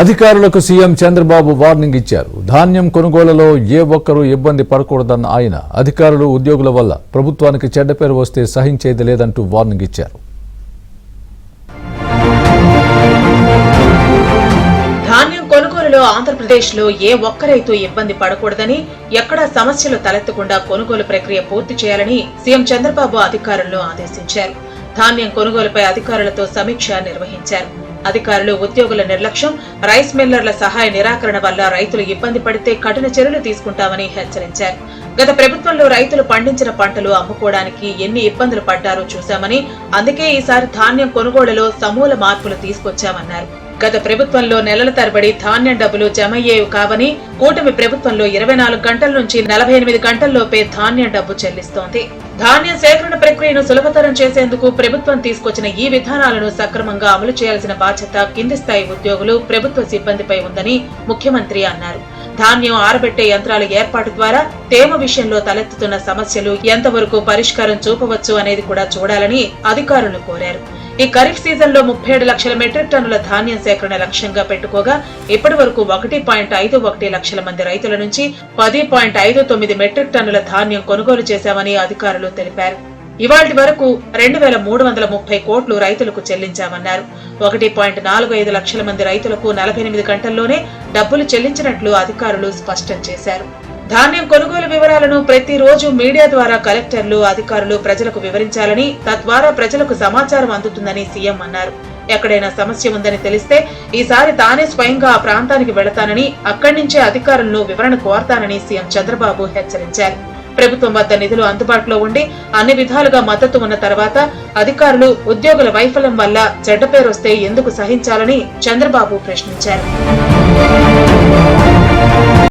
అధికారులకు CM Chandrababu warning ఇచ్చారు. ధాన్యం కొనుగోలులో ఏ ఒక్కరూ ఇబ్బంది పడకూడదన్న ఆయన అధికారులు ఉద్యోగుల వల్ల ప్రభుత్వానికి చెడ్డ పేరు వస్తే సహించేది లేదంటూ వార్నింగ్ ఇచ్చారు. ధాన్యం కొనుగోలులో ఆంధ్రప్రదేశ్లో ఏ ఒక్క రైతు ఇబ్బంది పడకూడదని, ఎక్కడా సమస్యలు తలెత్తకుండా కొనుగోలు ప్రక్రియ పూర్తి చేయాలని సీఎం చంద్రబాబు అధికారులను ఆదేశించారు. ధాన్యం కొనుగోలుపై అధికారులతో సమీక్ష నిర్వహించారు. అధికారులు ఉద్యోగుల నిర్లక్ష్యం, రైస్ మిల్లర్ల సహాయ నిరాకరణ వల్ల రైతులు ఇబ్బంది పడితే కఠిన చర్యలు తీసుకుంటామని హెచ్చరించారు. గత ప్రభుత్వంలో రైతులు పండించిన పంటలు అమ్ముకోవడానికి ఎన్ని ఇబ్బందులు పడ్డారో చూశామని, అందుకే ఈసారి ధాన్యం కొనుగోలులో సమూల మార్పులు తీసుకొచ్చామన్నారు. గత ప్రభుత్వంలో నెలల తరబడి ధాన్యం డబ్బులు జమయ్యేవి కావని, కూటమి ప్రభుత్వంలో 24 గంటల నుంచి 48 గంటల్లోపే ధాన్యం డబ్బు చెల్లిస్తోంది. ధాన్యం సేకరణ ప్రక్రియను సులభతరం చేసేందుకు ప్రభుత్వం తీసుకొచ్చిన ఈ విధానాలను సక్రమంగా అమలు చేయాల్సిన బాధ్యత కింది స్థాయి ఉద్యోగులు, ప్రభుత్వ సిబ్బందిపై ఉందని ముఖ్యమంత్రి అన్నారు. ధాన్యం ఆరబెట్టే యంత్రాల ఏర్పాటు ద్వారా తేమ విషయంలో తలెత్తుతున్న సమస్యలు ఎంతవరకు పరిష్కారం చూపవచ్చు అనేది కూడా చూడాలని అధికారులు కోరారు. ఈ ఖరీఫ్ సీజన్లో 37 లక్షల మెట్రిక్ టన్నుల ధాన్యం సేకరణ లక్ష్యంగా పెట్టుకోగా ఇప్పటి వరకు 1.51 లక్షల మంది రైతుల నుంచి 10.59 మెట్రిక్ టన్నుల ధాన్యం కొనుగోలు చేశామని అధికారులు తెలిపారు. ఇవాళ్టి వరకు 2,330 కోట్లు రైతులకు చెల్లించామన్నారు. 1.45 లక్షల మంది రైతులకు 48 గంటల్లోనే డబ్బులు చెల్లించినట్లు అధికారులు స్పష్టం చేశారు. ధాన్యం కొనుగోలు వివరాలను ప్రతిరోజు మీడియా ద్వారా కలెక్టర్లు, అధికారులు ప్రజలకు వివరించాలని, తద్వారా ప్రజలకు సమాచారం అందుతుందని సీఎం అన్నారు. ఎక్కడైనా సమస్య ఉందని తెలిస్తే ఈసారి తానే స్వయంగా ఆ ప్రాంతానికి వెళతానని, అక్కడి నుంచే అధికారులను వివరణ కోరతానని సీఎం చంద్రబాబు హెచ్చరించారు. ప్రభుత్వం వద్ద నిధులు అందుబాటులో ఉండి అన్ని విధాలుగా మద్దతు ఉన్న తర్వాత అధికారులు, ఉద్యోగుల వైఫల్యం వల్ల చెడ్డ పేరొస్తే ఎందుకు సహించాలని చంద్రబాబు ప్రశ్నించారు.